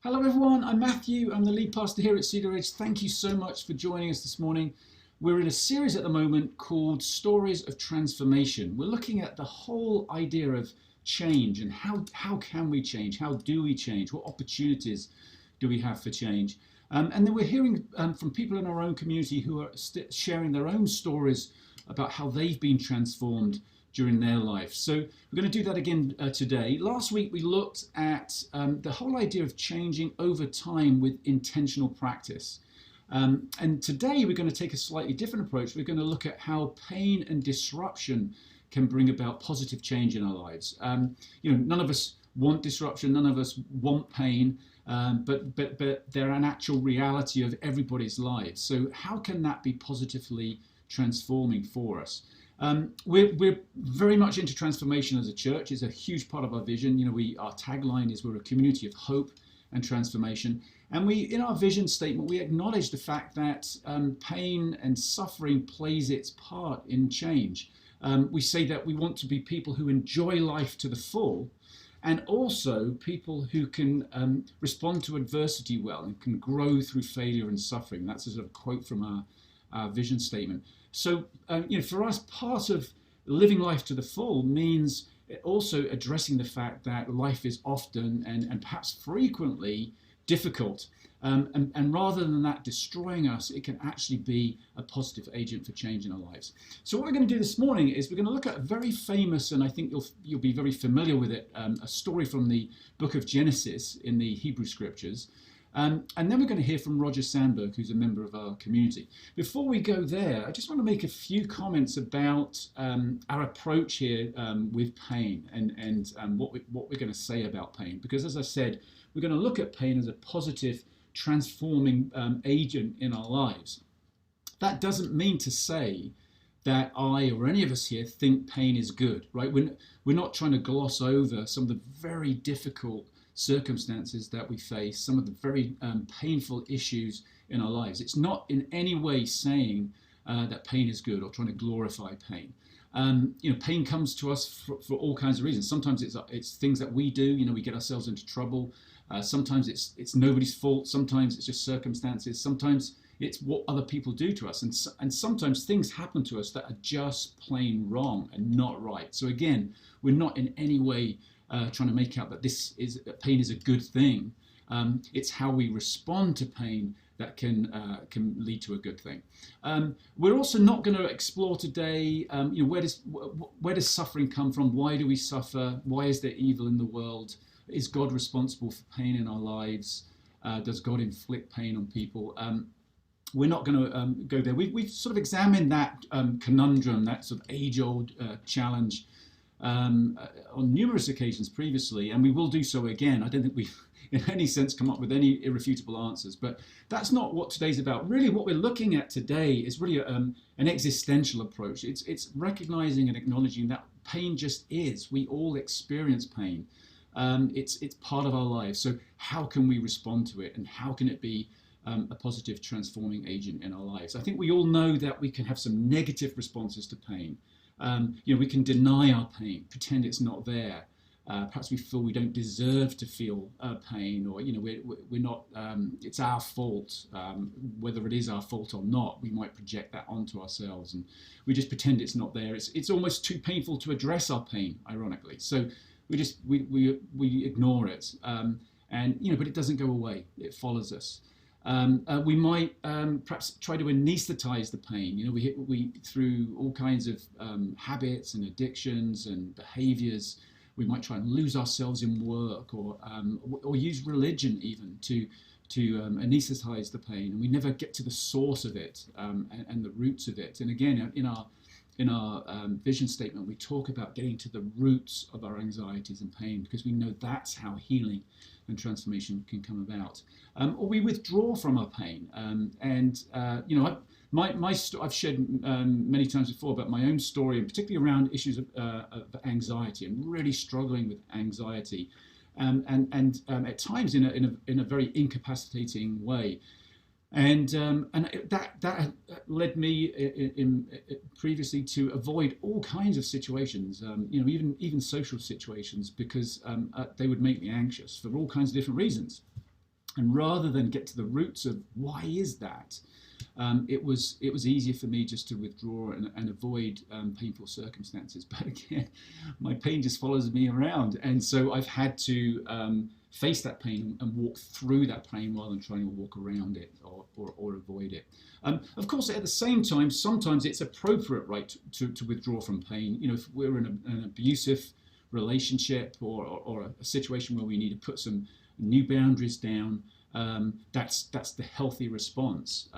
Hello everyone, I'm Matthew. I'm the lead pastor here at Cedar. Thank you so much for joining us this morning. We're in a series at the moment called Stories of Transformation. We're looking at the whole idea of change and how can we change? How do we change? What opportunities do we have for change? And then we're hearing from people in our own community who are sharing their own stories about how they've been transformed during their life. So we're going to do that again today. Last week we looked at the whole idea of changing over time with intentional practice. And today we're going to take a slightly different approach. We're going to look at how pain and disruption can bring about positive change in our lives. None of us want disruption, none of us want pain, but they're an actual reality of everybody's lives. So how can that be positively transforming for us? We're very much into transformation as a church. It's a huge part of our vision. Our tagline is we're a community of hope and transformation. And in our vision statement, we acknowledge the fact that pain and suffering plays its part in change. We say that we want to be people who enjoy life to the full, and also people who can respond to adversity well and can grow through failure and suffering. That's a sort of quote from our vision statement. So, for us, part of living life to the full means also addressing the fact that life is often and perhaps frequently difficult. And rather than that destroying us, it can actually be a positive agent for change in our lives. So what we're going to do this morning is we're going to look at a very famous, and I think you'll be very familiar with it, a story from the book of Genesis in the Hebrew scriptures. And then we're going to hear from Roger Sandberg, who's a member of our community. Before we go there, I just want to make a few comments about our approach here with pain and what we're going to say about pain. Because as I said, we're going to look at pain as a positive, transforming agent in our lives. That doesn't mean to say that I or any of us here think pain is good, right? We're not trying to gloss over some of the very difficult circumstances that we face, some of the very painful issues in our lives. It's not in any way saying that pain is good or trying to glorify pain. Pain comes to us for all kinds of reasons. Sometimes it's things that we do. We get ourselves into trouble. Sometimes it's nobody's fault. Sometimes it's just circumstances. Sometimes it's what other people do to us. And sometimes things happen to us that are just plain wrong and not right. So again, we're not in any way trying to make out that pain is a good thing. It's how we respond to pain that can lead to a good thing. We're also not going to explore today, where does suffering come from? Why do we suffer? Why is there evil in the world? Is God responsible for pain in our lives? Does God inflict pain on people? We're not going to go there. We've sort of examined that conundrum, that sort of age-old challenge on numerous occasions previously, and we will do so again. I don't think we've in any sense come up with any irrefutable answers, but that's not what today's about. Really what we're looking at today is really an existential approach. It's recognizing and acknowledging that pain just is. We all experience pain. It's part of our lives. So how can we respond to it, and how can it be a positive transforming agent in our lives? I think we all know that we can have some negative responses to pain. We can deny our pain, pretend it's not there. Perhaps we feel we don't deserve to feel pain, or we're not. It's our fault. Whether it is our fault or not, we might project that onto ourselves, and we just pretend it's not there. It's almost too painful to address our pain, ironically. So we ignore it, but it doesn't go away. It follows us. We might perhaps try to anesthetize the pain. We through all kinds of habits and addictions and behaviors. We might try and lose ourselves in work, or use religion even to anesthetize the pain, and we never get to the source of it and the roots of it. And again, in our vision statement, we talk about getting to the roots of our anxieties and pain, because we know that's how healing and transformation can come about. Or we withdraw from our pain. I've shared many times before about my own story, and particularly around issues of anxiety, and really struggling with anxiety, and at times in a very incapacitating way. And that led me previously to avoid all kinds of situations, even social situations, because they would make me anxious for all kinds of different reasons. And rather than get to the roots of why is that, it was easier for me just to withdraw and avoid painful circumstances. But again, my pain just follows me around, and so I've had to face that pain and walk through that pain rather than trying to walk around it or avoid it. Of course, at the same time, sometimes it's appropriate, right, to withdraw from pain. You know, if we're in an abusive relationship or a situation where we need to put some new boundaries down, that's the healthy response.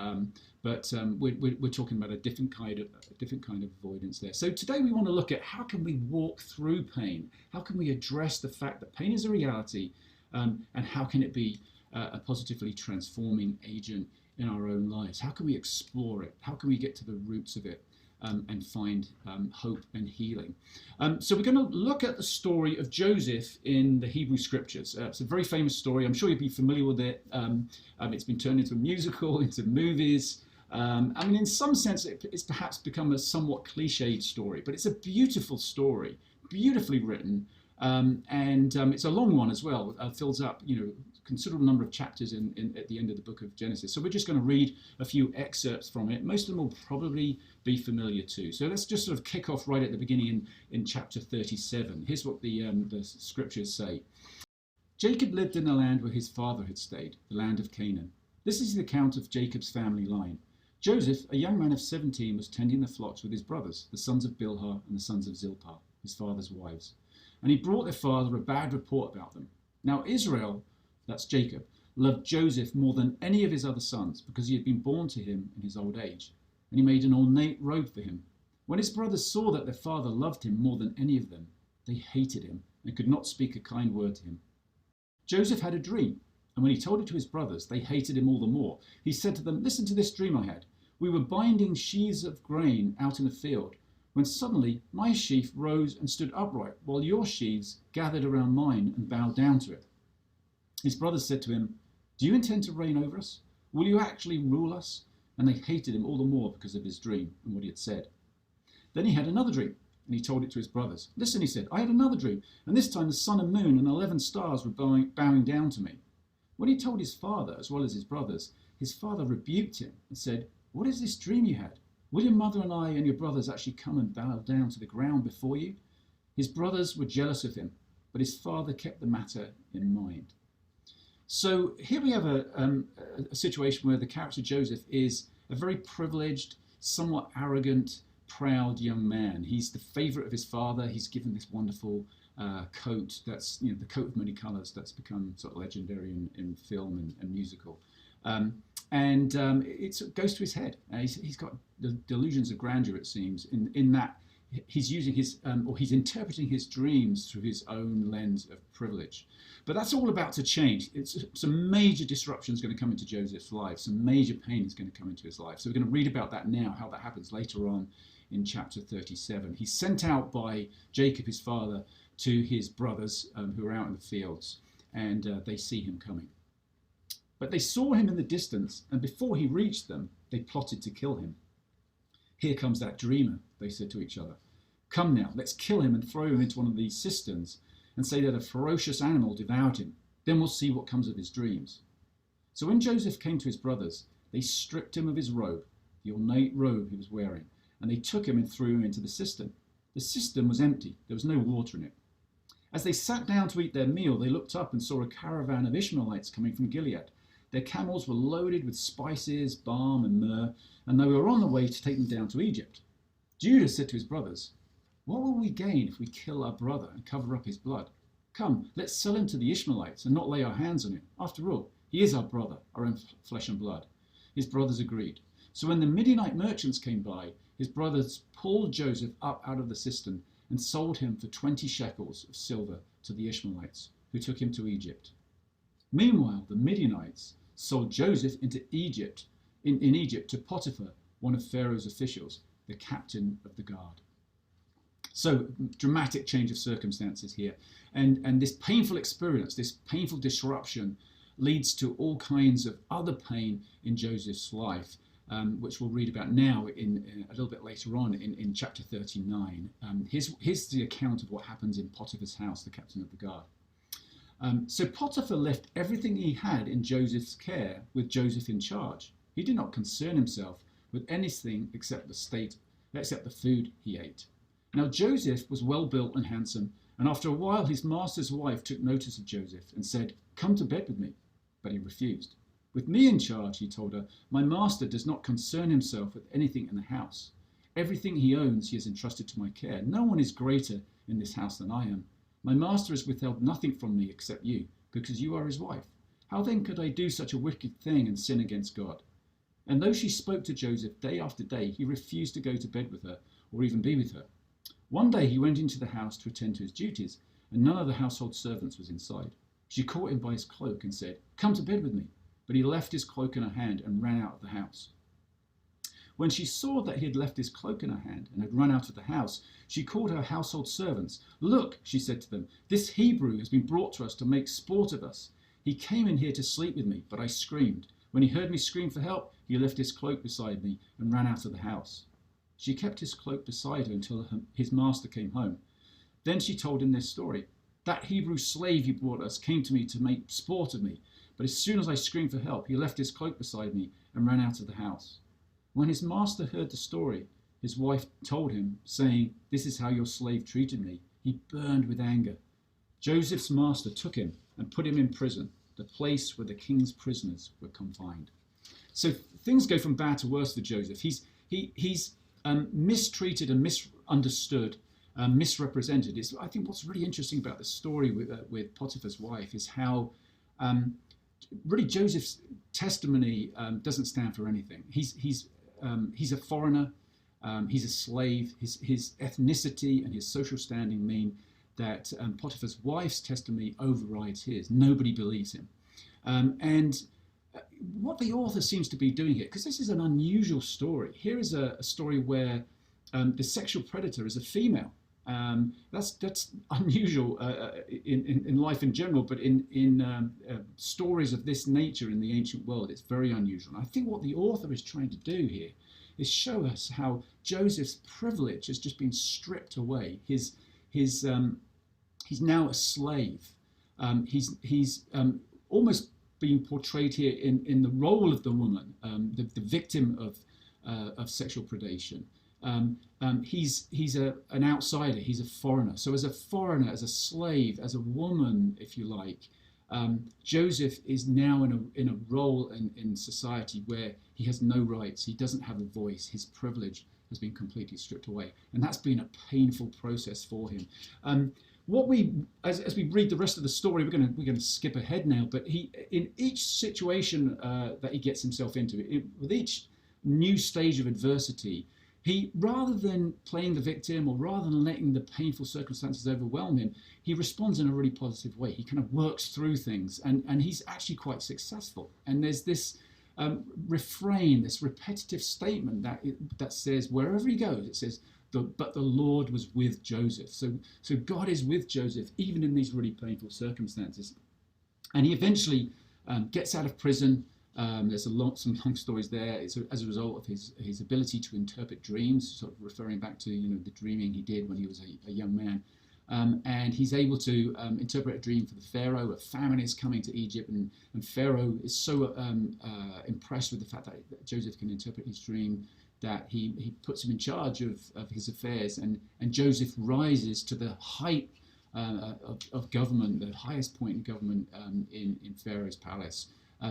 But we're talking about a different kind of avoidance there. So today we want to look at how can we walk through pain? How can we address the fact that pain is a reality, and how can it be a positively transforming agent in our own lives? How can we explore it? How can we get to the roots of it? And find hope and healing. So we're going to look at the story of Joseph in the Hebrew Scriptures. It's a very famous story. I'm sure you'll be familiar with it. It's been turned into a musical, into movies. I mean, in some sense, it's perhaps become a somewhat cliched story, but it's a beautiful story, beautifully written, and it's a long one as well. Fills up, considerable number of chapters at the end of the book of Genesis. So we're just going to read a few excerpts from it. Most of them will probably be familiar too. So let's just sort of kick off right at the beginning in chapter 37. Here's what the scriptures say. Jacob lived in the land where his father had stayed, the land of Canaan. This is the account of Jacob's family line. Joseph, a young man of 17, was tending the flocks with his brothers, the sons of Bilhah and the sons of Zilpah, his father's wives. And he brought their father a bad report about them. Now Israel, that's Jacob, loved Joseph more than any of his other sons because he had been born to him in his old age, and he made an ornate robe for him. When his brothers saw that their father loved him more than any of them, they hated him and could not speak a kind word to him. Joseph had a dream, and when he told it to his brothers, they hated him all the more. He said to them, "Listen to this dream I had. We were binding sheaves of grain out in the field, when suddenly my sheaf rose and stood upright, while your sheaves gathered around mine and bowed down to it." His brothers said to him, "Do you intend to reign over us? Will you actually rule us?" And they hated him all the more because of his dream and what he had said. Then he had another dream, and he told it to his brothers. "Listen," he said, "I had another dream, and this time the sun and moon and 11 stars were bowing down to me." When he told his father, as well as his brothers, his father rebuked him and said, "What is this dream you had? Will your mother and I and your brothers actually come and bow down to the ground before you?" His brothers were jealous of him, but his father kept the matter in mind. So here we have a situation where the character Joseph is a very privileged, somewhat arrogant, proud young man. He's the favorite of his father. He's given this wonderful coat that's, the coat of many colors that's become sort of legendary in film and musical. It goes to his head. He's got the delusions of grandeur, it seems, in that he's using he's interpreting his dreams through his own lens of privilege. But that's all about to change. Some major disruption is going to come into Joseph's life. Some major pain is going to come into his life. So we're going to read about that now, how that happens later on in chapter 37. He's sent out by Jacob, his father, to his brothers who are out in the fields, and they see him coming. But they saw him in the distance, and before he reached them, they plotted to kill him. "Here comes that dreamer," they said to each other. "Come now, let's kill him and throw him into one of these cisterns and say that a ferocious animal devoured him. Then we'll see what comes of his dreams." So when Joseph came to his brothers, they stripped him of his robe, the ornate robe he was wearing, and they took him and threw him into the cistern. The cistern was empty. There was no water in it. As they sat down to eat their meal, they looked up and saw a caravan of Ishmaelites coming from Gilead. Their camels were loaded with spices, balm, and myrrh, and they were on the way to take them down to Egypt. Judah said to his brothers, "What will we gain if we kill our brother and cover up his blood? Come, let's sell him to the Ishmaelites and not lay our hands on him. After all, he is our brother, our own flesh and blood." His brothers agreed. So when the Midianite merchants came by, his brothers pulled Joseph up out of the cistern and sold him for 20 shekels of silver to the Ishmaelites, who took him to Egypt. Meanwhile, the Midianites sold Joseph into Egypt, in Egypt, to Potiphar, one of Pharaoh's officials, the captain of the guard. So, dramatic change of circumstances here. And this painful experience, this painful disruption, leads to all kinds of other pain in Joseph's life, which we'll read about now in a little bit later on in chapter 39. Here's the account of what happens in Potiphar's house, the captain of the guard. So Potiphar left everything he had in Joseph's care with Joseph in charge. He did not concern himself with anything except the food he ate. Now Joseph was well built and handsome, and after a while his master's wife took notice of Joseph and said, "Come to bed with me." But he refused. "With me in charge," he told her, "my master does not concern himself with anything in the house. Everything he owns he has entrusted to my care. No one is greater in this house than I am. My master has withheld nothing from me except you, because you are his wife. How then could I do such a wicked thing and sin against God?" And though she spoke to Joseph day after day, he refused to go to bed with her or even be with her. One day he went into the house to attend to his duties, and none of the household servants was inside. She caught him by his cloak and said, "Come to bed with me." But he left his cloak in her hand and ran out of the house. When she saw that he had left his cloak in her hand and had run out of the house, she called her household servants. "Look," she said to them, "this Hebrew has been brought to us to make sport of us. He came in here to sleep with me, but I screamed. When he heard me scream for help, he left his cloak beside me and ran out of the house." She kept his cloak beside her until his master came home. Then she told him this story. "That Hebrew slave you brought us came to me to make sport of me, but as soon as I screamed for help, he left his cloak beside me and ran out of the house." When his master heard the story, his wife told him, saying, "This is how your slave treated me." He burned with anger. Joseph's master took him and put him in prison, the place where the king's prisoners were confined. So things go from bad to worse for Joseph. He's mistreated and misunderstood, misrepresented. I think what's really interesting about the story with Potiphar's wife is how really Joseph's testimony doesn't stand for anything. He's a foreigner. He's a slave. His ethnicity and his social standing mean that Potiphar's wife's testimony overrides his. Nobody believes him. And what the author seems to be doing here, because this is an unusual story. Here is a story where the sexual predator is a female. That's unusual in life in general, but in stories of this nature in the ancient world, it's very unusual. And I think what the author is trying to do here is show us how Joseph's privilege has just been stripped away. He's now a slave. He's almost being portrayed here in the role of the woman, the victim of sexual predation. He's an outsider. He's a foreigner. So as a foreigner, as a slave, as a woman, if you like, Joseph is now in a role in society where he has no rights. He doesn't have a voice. His privilege has been completely stripped away, and that's been a painful process for him. As we read the rest of the story, we're going to skip ahead now. But in each situation that he gets himself into, with each new stage of adversity, he, rather than playing the victim or rather than letting the painful circumstances overwhelm him, he responds in a really positive way. He kind of works through things, and he's actually quite successful. And there's this refrain, this repetitive statement that says, wherever he goes, it says, but the Lord was with Joseph. So God is with Joseph, even in these really painful circumstances. And he eventually gets out of prison. There's some long stories there. It's as a result of his ability to interpret dreams, sort of referring back to the dreaming he did when he was a young man. And he's able to interpret a dream for the Pharaoh. A famine is coming to Egypt, and Pharaoh is so impressed with the fact that Joseph can interpret his dream that he puts him in charge of his affairs, and Joseph rises to the height of government, the highest point in government in Pharaoh's palace.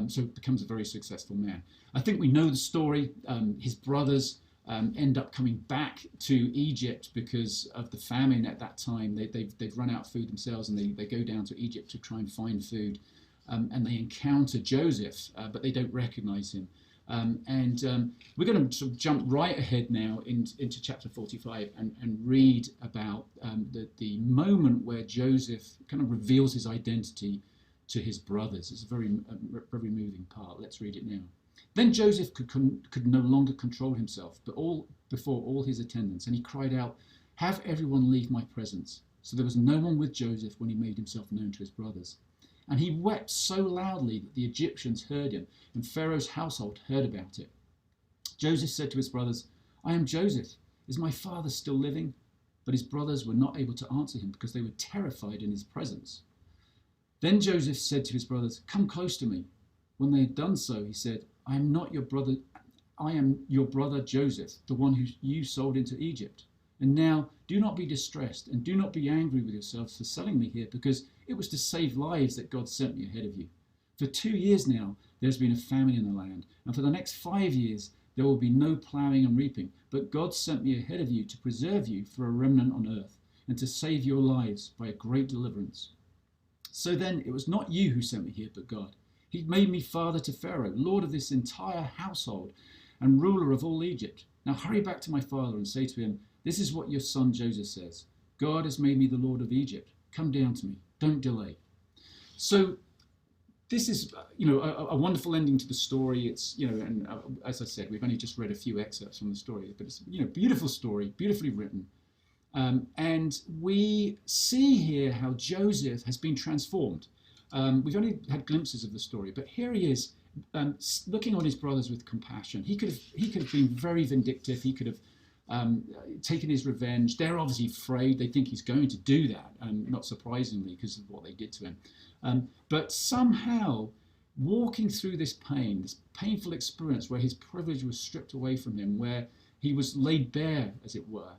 So becomes a very successful man. I think we know the story. His brothers end up coming back to Egypt because of the famine at that time. They've run out of food themselves, and they go down to Egypt to try and find food. And they encounter Joseph, but they don't recognize him. We're going to sort of jump right ahead now into chapter 45 and read about the moment where Joseph kind of reveals his identity to his brothers. It's a very moving part. Let's read it now. Then Joseph could no longer control himself, but before all his attendants, and he cried out, "Have everyone leave my presence." So there was no one with Joseph when he made himself known to his brothers. And he wept so loudly that the Egyptians heard him, and Pharaoh's household heard about it. Joseph said to his brothers, "I am Joseph. Is my father still living?" But his brothers were not able to answer him because they were terrified in his presence. Then Joseph said to his brothers, "Come close to me." When they had done so, he said, "I am not your brother. I am your brother Joseph, the one who you sold into Egypt. And now do not be distressed and do not be angry with yourselves for selling me here, because it was to save lives that God sent me ahead of you. For 2 years now, there's been a famine in the land, and for the next 5 years, there will be no plowing and reaping. But God sent me ahead of you to preserve you for a remnant on earth and to save your lives by a great deliverance. So then it was not you who sent me here, but God. He made me father to Pharaoh, lord of this entire household and ruler of all Egypt. Now hurry back to my father and say to him, 'This is what your son Joseph says. God has made me the lord of Egypt. Come down to me. Don't delay.'" So this is, a wonderful ending to the story. It's, and as I said, we've only just read a few excerpts from the story, but it's, beautiful story, beautifully written. And we see here how Joseph has been transformed. We've only had glimpses of the story, but here he is, looking on his brothers with compassion. He could have been very vindictive. He could have taken his revenge. They're obviously afraid. They think he's going to do that, not surprisingly, because of what they did to him. But somehow, walking through this pain, this painful experience where his privilege was stripped away from him, where he was laid bare, as it were,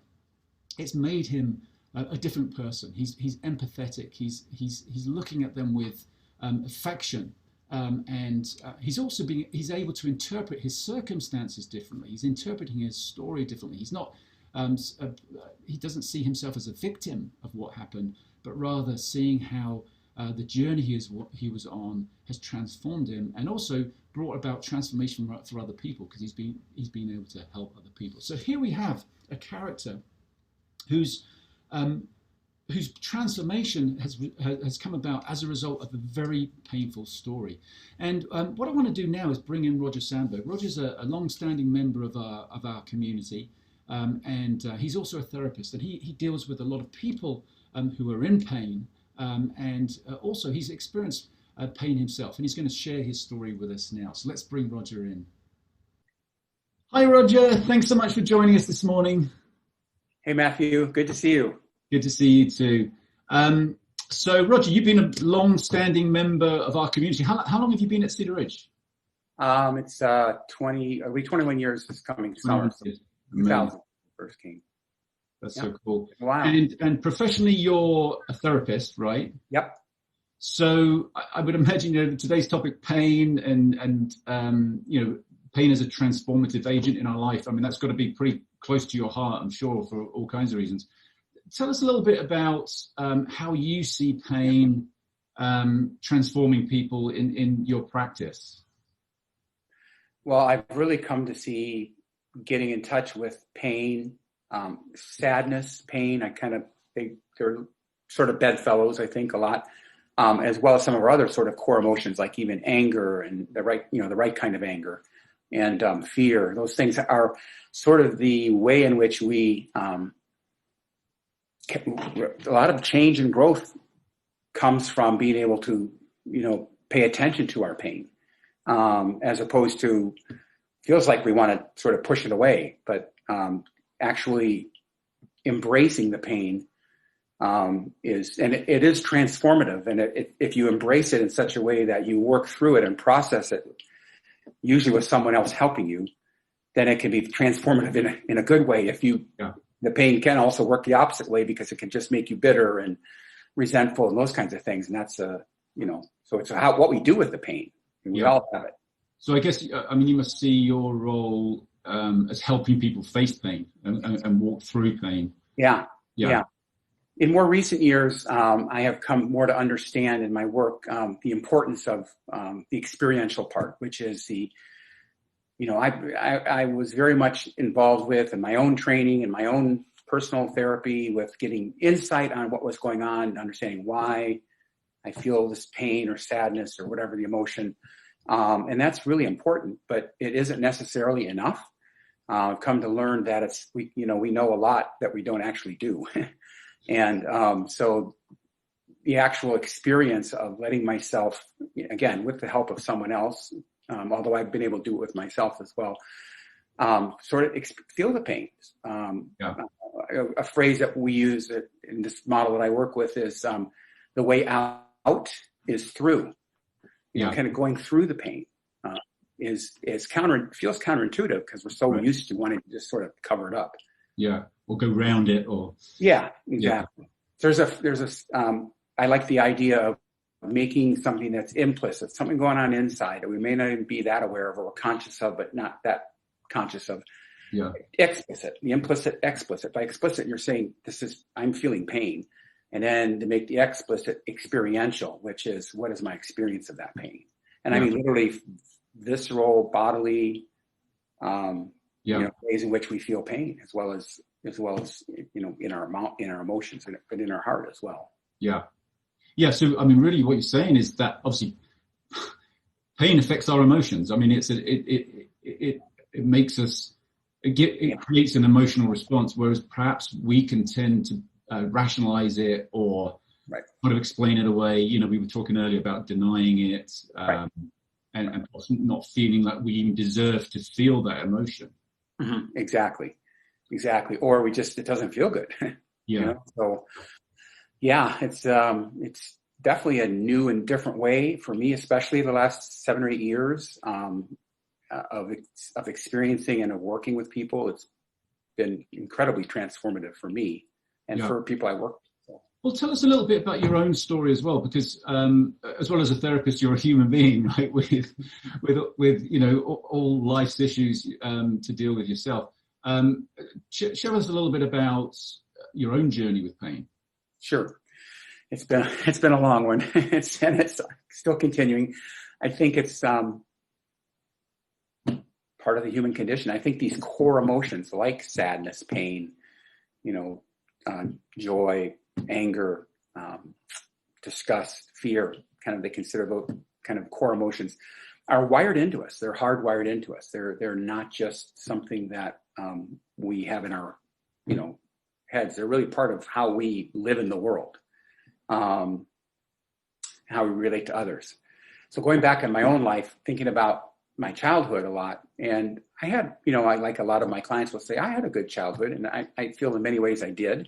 it's made him a different person. He's empathetic. He's looking at them with affection, and he's also he's able to interpret his circumstances differently. He's interpreting his story differently. He's not he doesn't see himself as a victim of what happened, but rather seeing how the journey he was on has transformed him, and also brought about transformation for other people, because he's been able to help other people. So here we have a character whose transformation has come about as a result of a very painful story. And what I want to do now is bring in Roger Sandberg. Roger's a long-standing member of our community, and he's also a therapist, and he deals with a lot of people who are in pain, and also he's experienced pain himself, and he's going to share his story with us now. So let's bring Roger in. Hi, Roger. Thanks so much for joining us this morning. Hey, Matthew. Good to see you. Good to see you too. So, Roger, you've been a long-standing member of our community. How long have you been at Cedar Ridge? It's 21 years this coming summer. 2000 first came. That's so cool. Wow. And professionally, you're a therapist, right? Yep. So I would imagine, today's topic, pain and pain as a transformative agent in our life. I mean, that's got to be pretty close to your heart, I'm sure, for all kinds of reasons. Tell us a little bit about how you see pain transforming people in your practice. Well, I've really come to see getting in touch with pain, sadness, pain. They're sort of bedfellows, I think, a lot, as well as some of our other sort of core emotions, like even anger and the right kind of anger, and fear. Those things are sort of the way in which we, a lot of change and growth comes from being able to, pay attention to our pain, as opposed to, feels like we want to sort of push it away, but actually embracing the pain it is transformative. And if you embrace it in such a way that you work through it and process it, usually with someone else helping you, then it can be transformative in a good way. The pain can also work the opposite way, because it can just make you bitter and resentful and those kinds of things. And that's so it's what we do with the pain. And we all have it. So I guess, you must see your role as helping people face pain and walk through pain. Yeah. In more recent years, I have come more to understand in my work the importance of the experiential part, which is I was very much involved with in my own training and my own personal therapy with getting insight on what was going on and understanding why I feel this pain or sadness or whatever the emotion. And that's really important, but it isn't necessarily enough. I've come to learn that we know a lot that we don't actually do. And so the actual experience of letting myself, again, with the help of someone else, although I've been able to do it with myself as well, sort of feel the pain. A phrase that we use in this model that I work with is the way out is through, Yeah. kind of going through the pain, feels counterintuitive because we're so used to wanting to just sort of cover it up. Yeah. Or go round it, or. Yeah, exactly. Yeah. I like the idea of making something that's implicit, something going on inside that we may not even be that aware of or conscious of, but not that conscious of. Yeah. Explicit, the implicit, explicit. By explicit, you're saying I'm feeling pain. And then to make the explicit experiential, which is, what is my experience of that pain? And I mean, literally visceral, bodily, ways in which we feel pain, as well as in our emotions, but in our heart as well. Yeah. Yeah. So, I mean, really what you're saying is that obviously pain affects our emotions. I mean, it makes us, it creates an emotional response, whereas perhaps we can tend to rationalize it or kind of explain it away. We were talking earlier about denying it, and not feeling like we even deserve to feel that emotion. Mm-hmm. Exactly. Or it doesn't feel good. Yeah. So yeah, it's definitely a new and different way for me, especially the last 7 or 8 years of experiencing and of working with people. It's been incredibly transformative for me and for people I work with. Well, tell us a little bit about your own story as well, because as well as a therapist, you're a human being, right? With all life's issues to deal with yourself. Show us a little bit about your own journey with pain. Sure, it's been a long one. it's still continuing. I think it's part of the human condition. I think these core emotions like sadness, pain, joy, anger, disgust, fear, they consider those kind of core emotions, are wired into us. They're hardwired into us. They're not just something that we have in our heads. They're really part of how we live in the world, how we relate to others. So going back in my own life, thinking about my childhood a lot, and I had, I like a lot of my clients will say, I had a good childhood, and I feel in many ways I did,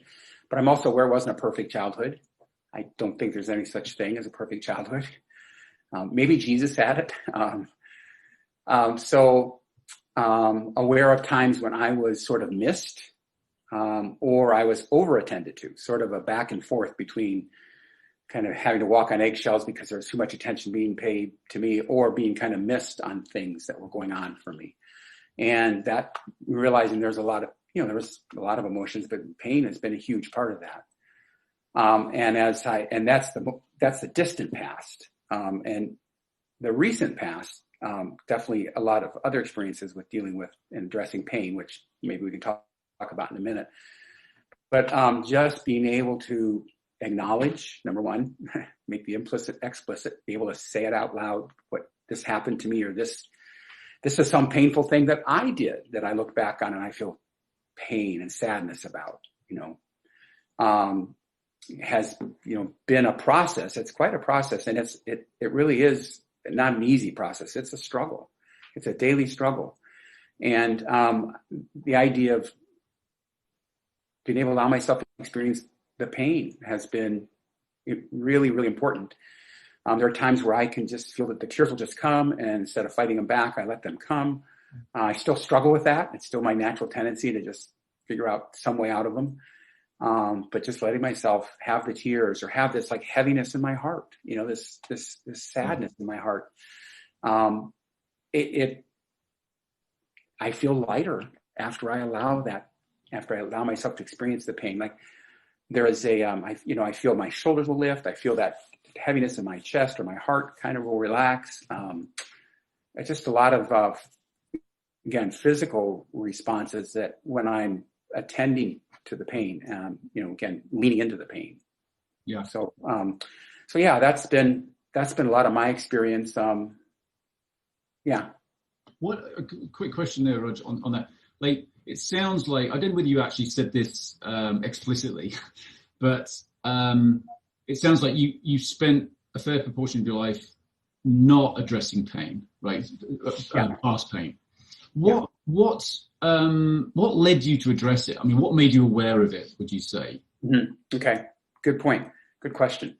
but I'm also aware it wasn't a perfect childhood. I don't think there's any such thing as a perfect childhood. Maybe Jesus had it. So aware of times when I was sort of missed, or I was over-attended to, sort of a back and forth between kind of having to walk on eggshells because there was too much attention being paid to me, or being kind of missed on things that were going on for me. And that, realizing there was a lot of emotions, but pain has been a huge part of that. And that's the distant past. And the recent past, definitely a lot of other experiences with dealing with and addressing pain, which maybe we can talk about in a minute. But just being able to acknowledge, number one, make the implicit explicit, be able to say it out loud, what this happened to me, or this is some painful thing that I did that I look back on and I feel pain and sadness about, has, been a process. It's quite a process. And it really is not an easy process. It's a struggle. It's a daily struggle. And the idea of being able to allow myself to experience the pain has been really, really important. There are times where I can just feel that the tears will just come, and instead of fighting them back, I let them come. I still struggle with that. It's still my natural tendency to just figure out some way out of them. But just letting myself have the tears, or have this like heaviness in my heart, this sadness in my heart. I feel lighter after I allow myself to experience the pain. Like there is I feel my shoulders will lift. I feel that heaviness in my chest, or my heart kind of will relax. It's just a lot of, again, physical responses that when I'm attending to the pain, again, leaning into the pain. Yeah. So yeah, that's been a lot of my experience. Yeah. What a quick question there, Rog, on that. Like, it sounds like, I don't know whether you actually said this explicitly, but it sounds like you spent a fair proportion of your life not addressing pain, right? Past pain. What led you to address it? I mean, what made you aware of it, would you say? Mm-hmm. Okay, good point. Good question.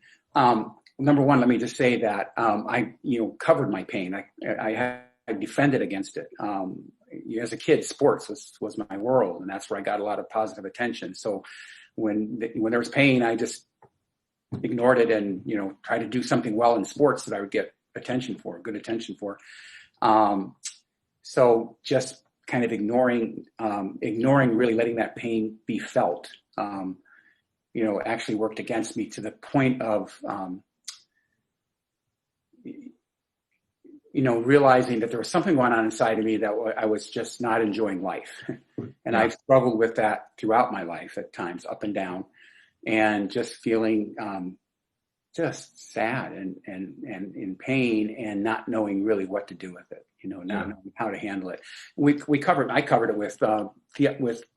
Number one, let me just say that I covered my pain. I defended against it. As a kid, sports was my world, and that's where I got a lot of positive attention. So when there was pain, I just ignored it and tried to do something well in sports that I would get good attention for. So just kind of ignoring really letting that pain be felt, actually worked against me to the point of, realizing that there was something going on inside of me that I was just not enjoying life. And I've struggled with that throughout my life at times, up and down, and just feeling just sad and in pain and not knowing really what to do with it, not knowing how to handle it. I covered it with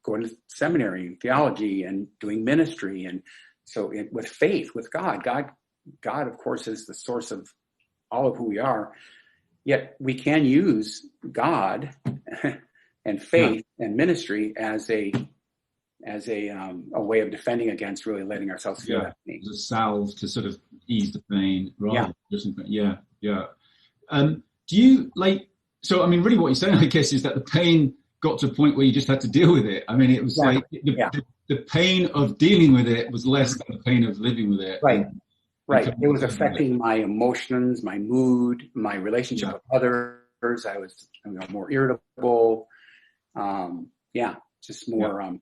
going to seminary and theology and doing ministry. And so with faith, with God, of course, is the source of all of who we are. Yet we can use God and faith and ministry as a way of defending against really letting ourselves feel that pain. As a salve to sort of ease the pain. Rather than do you so I mean, really what you're saying, I guess, is that the pain got to a point where you just had to deal with it. I mean, it was the pain of dealing with it was less than the pain of living with it. Right. It was affecting my emotions, my mood, my relationship with others. I was more irritable. Just more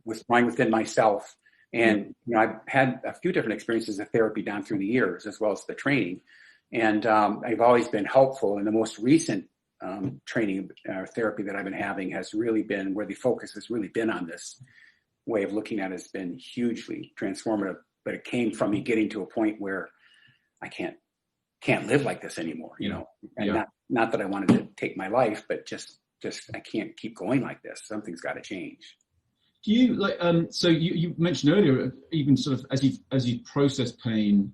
withdrawing within myself. And I've had a few different experiences of therapy down through the years, as well as the training. And I've always been helpful. And the most recent training or therapy that I've been having has really been where the focus has really been on this way of looking at it. Has been hugely transformative. But it came from me getting to a point where I can't live like this anymore, and not that I wanted to take my life, but just I can't keep going like this. Something's got to change. Do you so you mentioned earlier, even sort of as you process pain,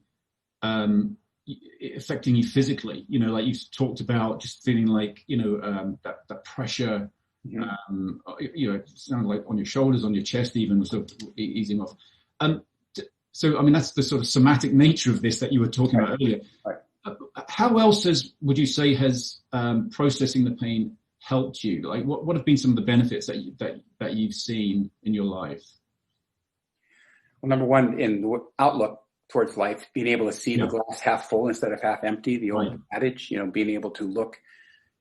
affecting you physically, like you talked about just feeling like, that pressure, it sounded like on your shoulders, on your chest even, was sort of easing off. So, I mean, that's the sort of somatic nature of this that you were talking about earlier. Right. How else would you say has processing the pain helped you? Like, what have been some of the benefits that you've seen in your life? Well, number one, in the outlook towards life, being able to see the glass half full instead of half empty, the old adage, being able to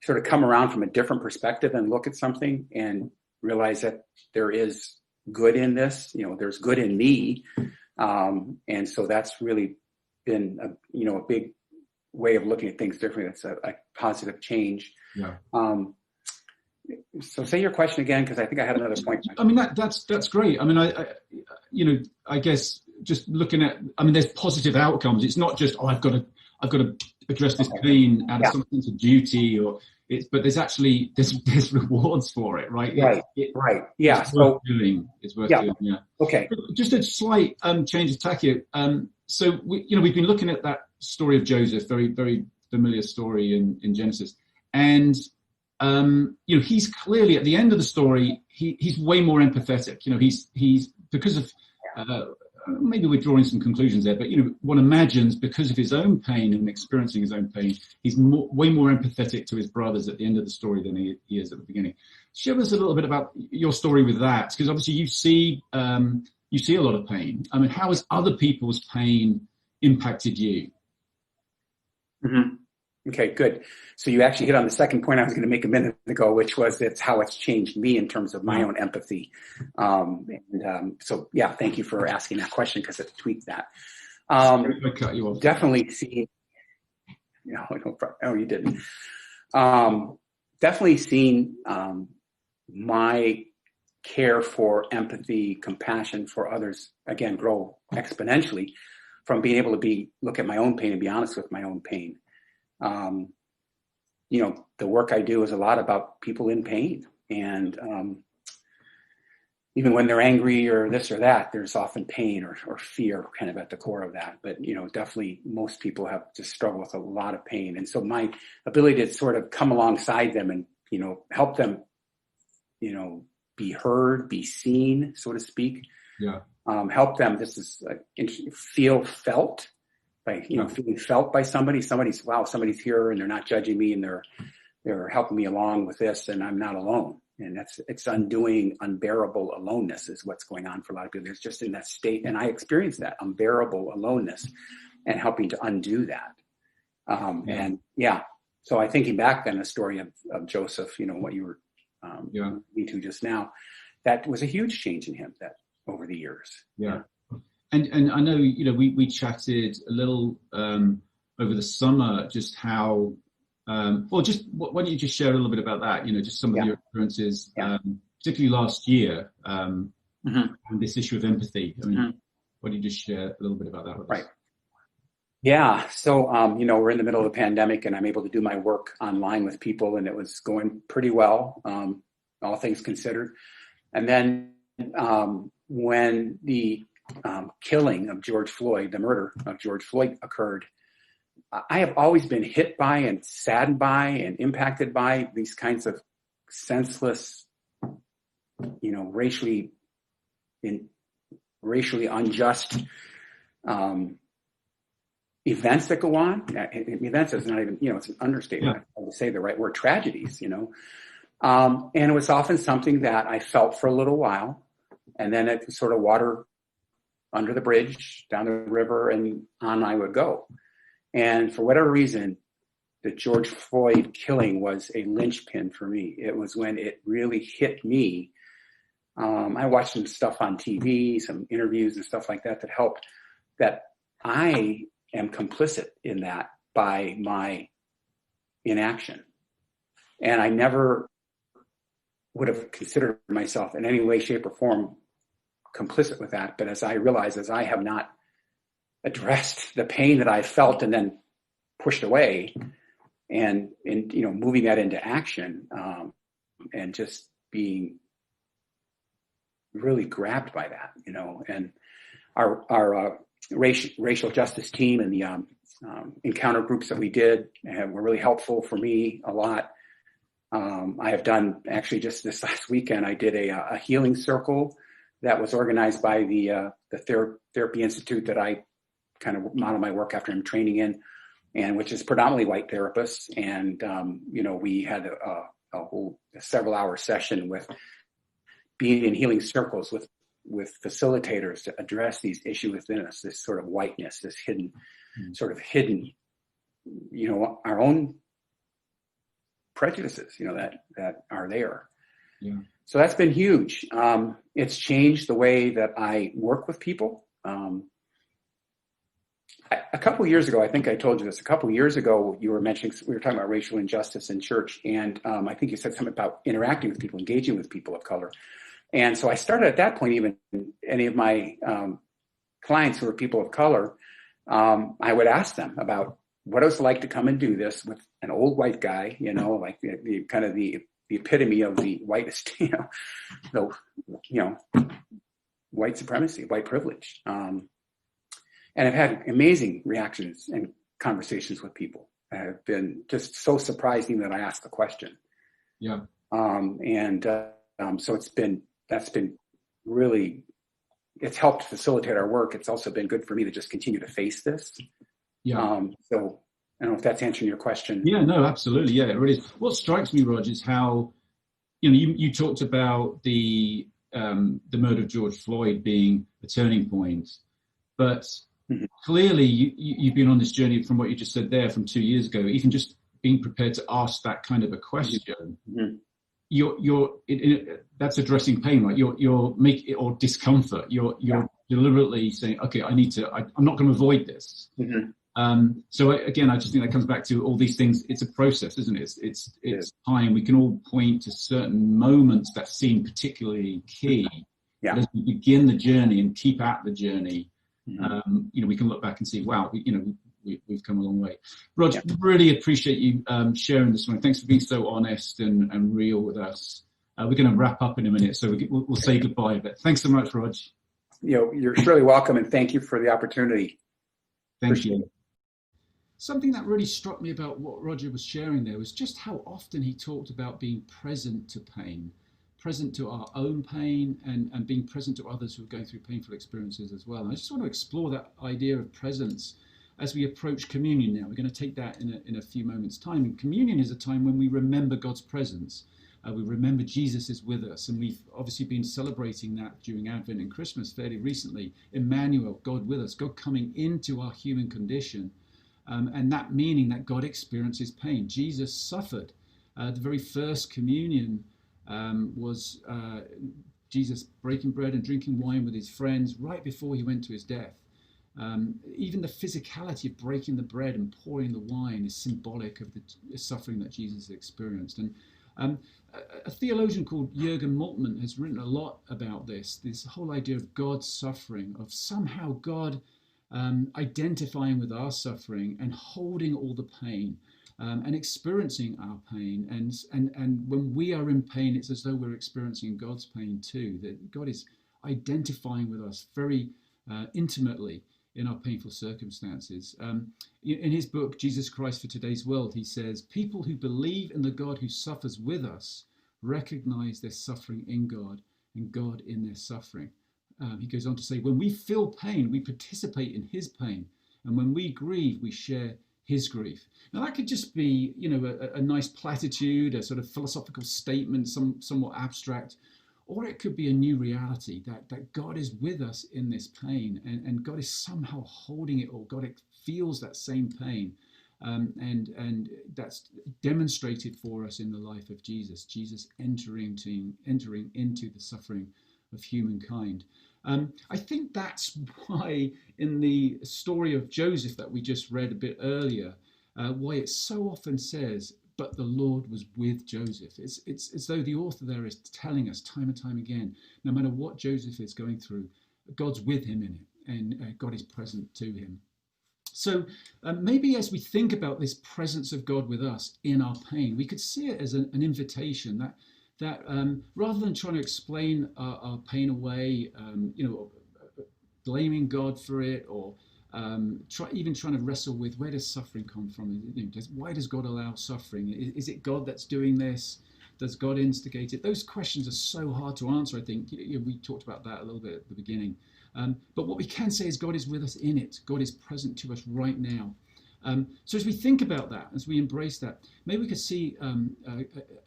sort of come around from a different perspective and look at something and realize that there is good in this, there's good in me. And so that's really been a big way of looking at things differently. It's a positive change. Yeah. So say your question again, because I think I had another point. I mean, that's great. I mean, I guess just looking at, I mean, there's positive outcomes. It's not just, I've got to address this pain out of some sense of duty, but there's rewards for it, right? Right. Yeah. It's worth doing. Yeah. Okay. Just a slight change of tack here. So we've been looking at that story of Joseph, very, very familiar story in Genesis, and he's clearly at the end of the story, he's way more empathetic. He's because of maybe we're drawing some conclusions there, but one imagines because of his own pain and experiencing his own pain, he's way more empathetic to his brothers at the end of the story than he is at the beginning. Share us a little bit about your story with that, because obviously you see a lot of pain. I mean, how has other people's pain impacted you? Mm-hmm. Okay, good. So you actually hit on the second point I was going to make a minute ago, which was it's how it's changed me in terms of my own empathy. So thank you for asking that question because it tweaked that. I cut you off. Definitely seen. You didn't. Definitely seen my care for empathy, compassion for others again grow exponentially from being able to look at my own pain and be honest with my own pain. The work I do is a lot about people in pain, and even when they're angry or this or that, there's often pain or fear kind of at the core of that. But, definitely most people have just struggled with a lot of pain. And so my ability to sort of come alongside them and, help them, be heard, be seen, so to speak. Yeah. Help them, feel felt, feeling felt by somebody. Somebody's here and they're not judging me and they're helping me along with this, and I'm not alone. And it's undoing unbearable aloneness is what's going on for a lot of people. It's just in that state, and I experienced that unbearable aloneness, and helping to undo that. So I thinking back then the story of Joseph, what you were me to just now, that was a huge change in him that over the years. Yeah. And I know, we chatted a little over the summer, just how, why don't you just share a little bit about that, just some of your experiences, particularly last year, and this issue of empathy. I mean, why don't you just share a little bit about that with us? Right. Yeah. So, we're in the middle of the pandemic and I'm able to do my work online with people, and it was going pretty well, all things considered. And then when the killing of George Floyd, the murder of George Floyd occurred, I have always been hit by and saddened by and impacted by these kinds of senseless, racially unjust events that go on. Events is not even, it's an understatement. I would say the right word, tragedies, and it was often something that I felt for a little while, and then it sort of water under the bridge, down the river, and on I would go. And for whatever reason, the George Floyd killing was a linchpin for me. It was when it really hit me. I watched some stuff on TV, some interviews and stuff like that helped, that I am complicit in that by my inaction. And I never would have considered myself in any way, shape, or form complicit with that. But as I realized, as I have not addressed the pain that I felt and then pushed away, and moving that into action, and just being really grabbed by that, and our racial justice team and the encounter groups that we did were really helpful for me a lot. I have done, actually just this last weekend, I did a healing circle that was organized by the Therapy Institute that I kind of model my work after I'm training in, and which is predominantly white therapists. And, we had a whole several hour session with being in healing circles with facilitators to address these issues within us, this sort of whiteness, this hidden, our own prejudices, that are there. Yeah. So that's been huge. It's changed the way that I work with people. A couple of years ago, I think I told you this, you were mentioning, we were talking about racial injustice in church. And I think you said something about interacting with people, engaging with people of color. And so I started at that point, even any of my clients who were people of color, I would ask them about what it was like to come and do this with an old white guy, like the kind of the epitome of the whitest, white supremacy, white privilege. And I've had amazing reactions and conversations with people. I've been just so surprising that I asked the question. Yeah. So that's been really, it's helped facilitate our work. It's also been good for me to just continue to face this. Yeah. So I don't know if that's answering your question. Yeah, no, absolutely. Yeah, it really is. What strikes me, Rog, is how, you talked about the murder of George Floyd being a turning point, but clearly you've been on this journey from what you just said there from 2 years ago, even just being prepared to ask that kind of a question. That's addressing pain, right? You're making, or discomfort. You're deliberately saying, okay, I'm not going to avoid this. So again, I just think that comes back to all these things. It's a process, isn't it? It's time. We can all point to certain moments that seem particularly key. But as we begin the journey and keep at the journey, we can look back and see, wow, we've come a long way. Roger, really appreciate you sharing this one. Thanks for being so honest and real with us. We're going to wrap up in a minute, so we'll say goodbye. But thanks so much, Rog. You're surely welcome, and thank you for the opportunity. Thank you. Something that really struck me about what Roger was sharing there was just how often he talked about being present to pain, present to our own pain, and being present to others who are going through painful experiences as well. And I just want to explore that idea of presence. as we approach communion now. We're going to take that in a few moments' time. And communion is a time when we remember God's presence. We remember Jesus is with us, and we've obviously been celebrating that during Advent and Christmas fairly recently. Emmanuel, God with us, God coming into our human condition, and that meaning that God experiences pain. Jesus suffered. The very first communion was Jesus breaking bread and drinking wine with his friends right before he went to his death. Even the physicality of breaking the bread and pouring the wine is symbolic of the suffering that Jesus experienced. And a theologian called Jürgen Moltmann has written a lot about this whole idea of God's suffering, of somehow God identifying with our suffering and holding all the pain, and experiencing our pain. And when we are in pain, it's as though we're experiencing God's pain too, that God is identifying with us very intimately in our painful circumstances. In his book, Jesus Christ for Today's World, he says, people who believe in the God who suffers with us recognize their suffering in God and God in their suffering. He goes on to say, when we feel pain, we participate in his pain. And when we grieve, we share his grief. Now that could just be, a nice platitude, a sort of philosophical statement, somewhat abstract, or it could be a new reality that God is with us in this pain, and God is somehow holding it all. God feels that same pain, and that's demonstrated for us in the life of Jesus. Jesus entering into the suffering of humankind. I think that's why in the story of Joseph that we just read a bit earlier, why it so often says, but the Lord was with Joseph. It's as though the author there is telling us time and time again, no matter what Joseph is going through, God's with him in it, and God is present to him. So maybe as we think about this presence of God with us in our pain, we could see it as an invitation that rather than trying to explain our pain away, blaming God for it, or even trying to wrestle with where does suffering come from? Why does God allow suffering? Is it God that's doing this? Does God instigate it? Those questions are so hard to answer, I think. We talked about that a little bit at the beginning. But what we can say is God is with us in it. God is present to us right now. So as we think about that, as we embrace that, maybe we could see an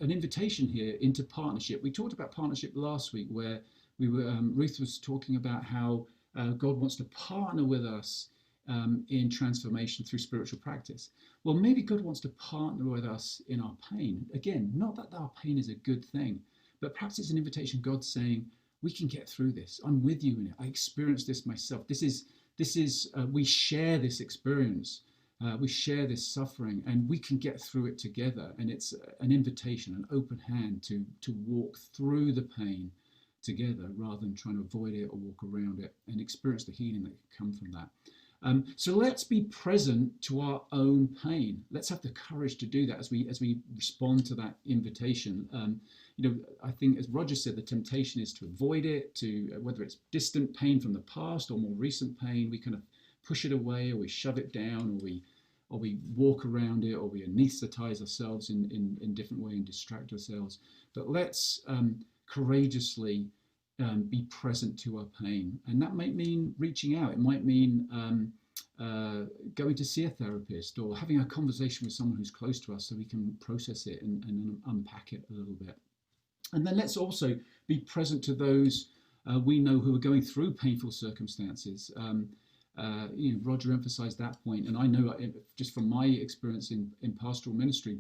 invitation here into partnership. We talked about partnership last week, where Ruth was talking about how God wants to partner with us in transformation through spiritual practice. Well, maybe God wants to partner with us in our pain. Again, not that our pain is a good thing, but perhaps it's an invitation. God's saying, we can get through this. I'm with you in it. I experienced this myself. This is we share this experience. We share this suffering, and we can get through it together. And it's an invitation, an open hand to walk through the pain together, rather than trying to avoid it or walk around it, and experience the healing that can come from that. So let's be present to our own pain. Let's have the courage to do that as we respond to that invitation. I think, as Roger said, the temptation is to avoid it, to whether it's distant pain from the past or more recent pain, we kind of push it away, or we shove it down, or we walk around it, or we anesthetize ourselves in different ways and distract ourselves. But let's courageously be present to our pain. And that might mean reaching out. It might mean going to see a therapist, or having a conversation with someone who's close to us so we can process it and unpack it a little bit. And then let's also be present to those we know who are going through painful circumstances. Roger emphasized that point, and I know just from my experience in pastoral ministry,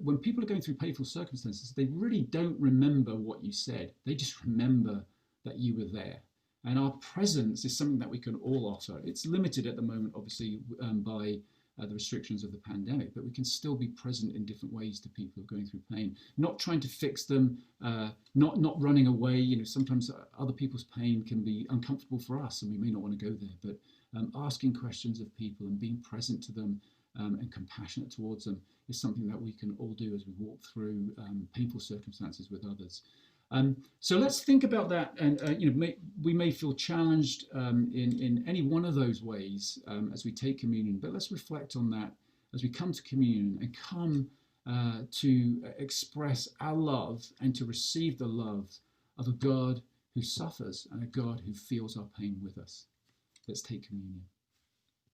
when people are going through painful circumstances, they really don't remember what you said. They just remember that you were there. And our presence is something that we can all offer. It's limited at the moment, obviously, by the restrictions of the pandemic, but we can still be present in different ways to people who are going through pain. Not trying to fix them, not running away. Sometimes other people's pain can be uncomfortable for us, and we may not want to go there. But asking questions of people and being present to them and compassionate towards them is something that we can all do as we walk through painful circumstances with others. So let's think about that, and we may feel challenged in any one of those ways as we take communion, but let's reflect on that as we come to communion and come to express our love and to receive the love of a God who suffers and a God who feels our pain with us. Let's take communion.